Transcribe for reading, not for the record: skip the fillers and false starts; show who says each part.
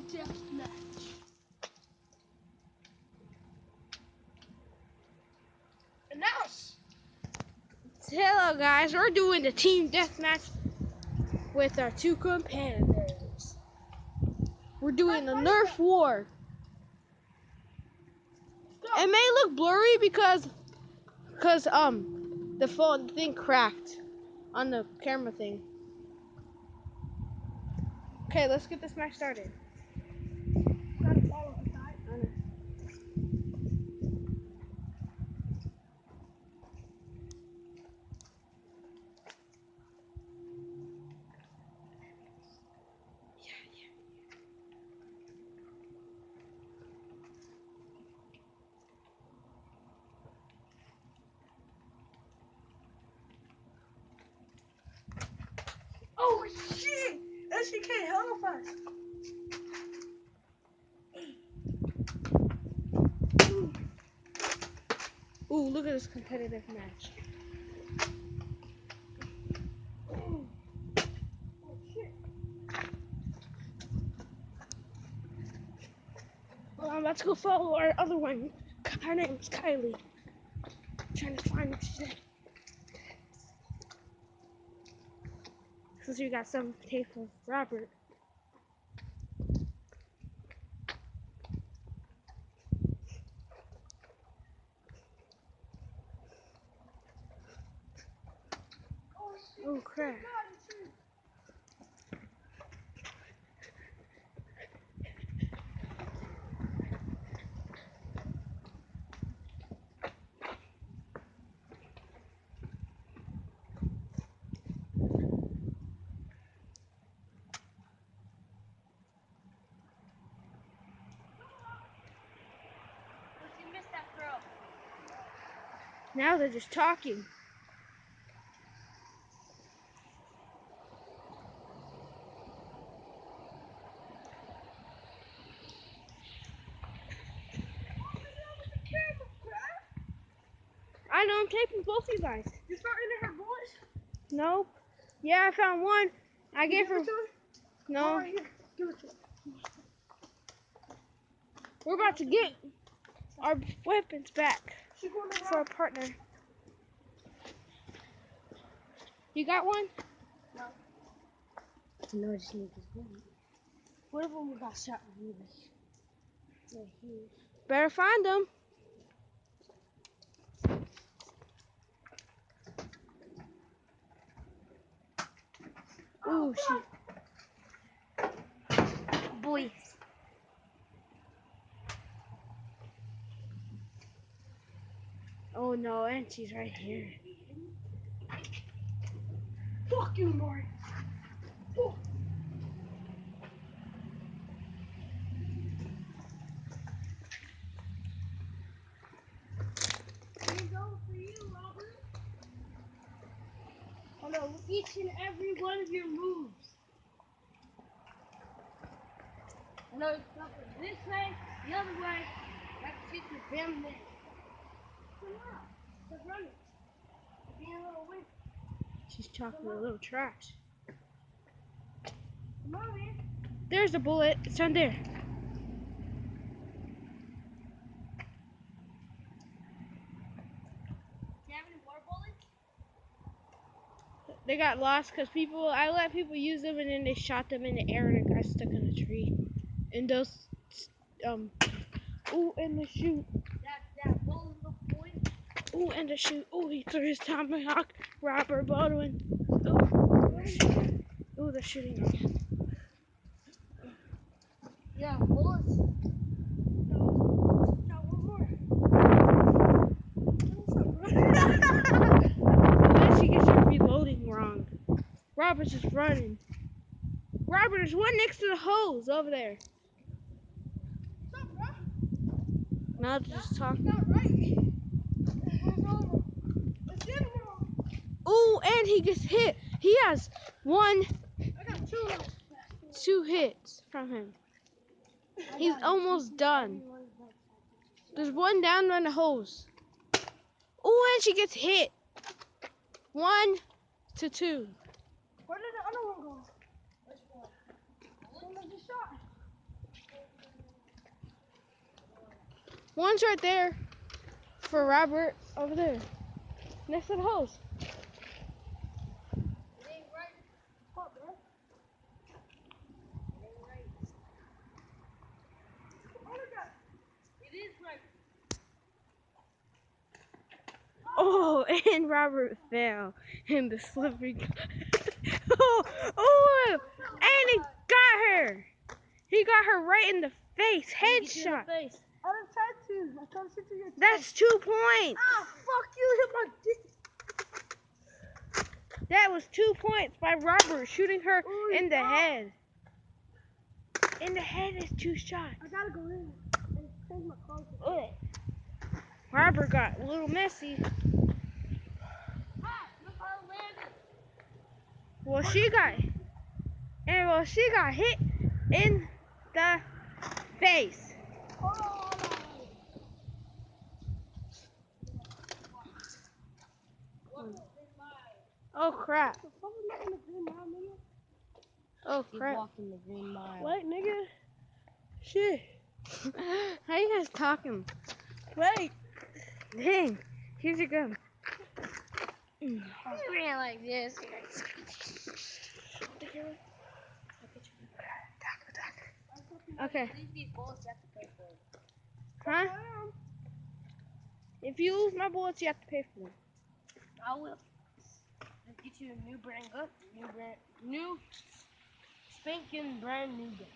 Speaker 1: deathmatch. Announce.
Speaker 2: Hello guys, we're doing the team deathmatch with our two competitors. We're doing the Nerf war. It may look blurry because the phone thing cracked on the camera thing. Okay, let's get this match started.
Speaker 1: Gotta follow the guy. Oh shit! SCK hella fast.
Speaker 2: Ooh, look at this competitive match.
Speaker 1: Oh shit!
Speaker 2: Let's go follow our other one. Her name's Kylie. Trying to find what she's at. Since we got some tape of Robert. Oh crap.
Speaker 1: You missed that throw.
Speaker 2: Now they're just talking. I know, I'm taping both of you guys.
Speaker 1: You starting to have bullets?
Speaker 2: Nope. Yeah, I found one. I gave her.
Speaker 1: It to her?
Speaker 2: No.
Speaker 1: All right, here. Give it to her.
Speaker 2: We're about to get our weapons back
Speaker 1: She going to
Speaker 2: for our partner. You got one?
Speaker 1: No.
Speaker 2: No, I just need this gun.
Speaker 1: What if we got shot in the head?
Speaker 2: Better find them. Ooh, shoot.
Speaker 1: Boys.
Speaker 2: Oh no, and she's right here.
Speaker 1: Fuck you, Lord. Oh. Here go for you, Robert. I know each and every one of your moves. I know it's something this way, the other way. That's just your damn name. Come on, let's run it. Being a little weak.
Speaker 2: She's talking a little trash.
Speaker 1: Come on, man.
Speaker 2: There's a bullet. It's on there.
Speaker 1: Do you have any more bullets?
Speaker 2: They got lost because I let people use them and then they shot them in the air and it got stuck in a tree. And those, ooh, and the shoot.
Speaker 1: That one little boy.
Speaker 2: Ooh, and the shoot. Ooh, he threw his tomahawk. Robert Baldwin. Ooh, they're shooting us.
Speaker 1: Yeah, bullets. Got one more.
Speaker 2: Then she gets her reloading wrong. Robert's just running. Robert, there's one next to the hose over there.
Speaker 1: What's up, bro?
Speaker 2: Now they're just talking.
Speaker 1: Not right. It's in wrong.
Speaker 2: Ooh, and he gets hit. He has
Speaker 1: I got
Speaker 2: two hits from him. He's almost done. There's one down on the hose. Ooh, and she gets hit. 1 to 2.
Speaker 1: Where did the other one go? Which one? The one that just shot.
Speaker 2: One's right there for Robert over there. Next to the hose.
Speaker 1: It ain't right. What, man? It ain't right. Oh my God. It is right.
Speaker 2: Oh, and Robert fell in the slippery. oh, and he got her. He got her right in the face. Headshot.
Speaker 1: I didn't try to. I tried to shoot through your chest.
Speaker 2: That's 2 points.
Speaker 1: Ah, fuck you. Hit my dick.
Speaker 2: That was 2 points by Robert shooting her in the head. In the head is 2 shots.
Speaker 1: I gotta go in and change my clothes.
Speaker 2: Ugh. Robert got a little messy.
Speaker 1: Ah, look how it landed.
Speaker 2: Well, she got hit in the face.
Speaker 1: Hold on.
Speaker 2: Oh crap.
Speaker 1: Someone in the green mile, nigga.
Speaker 2: Oh crap.
Speaker 1: He's walking the green mile.
Speaker 2: Wait, nigga. Shit. How you guys talking?
Speaker 1: Wait.
Speaker 2: Dang. Here's your gun.
Speaker 1: I ran like this.
Speaker 2: Okay.
Speaker 1: These bullets you have to pay for.
Speaker 2: Huh? If you lose my bullets, you have to pay for them.
Speaker 1: I will. Let's get you a new brand gun. New spanking brand new gun.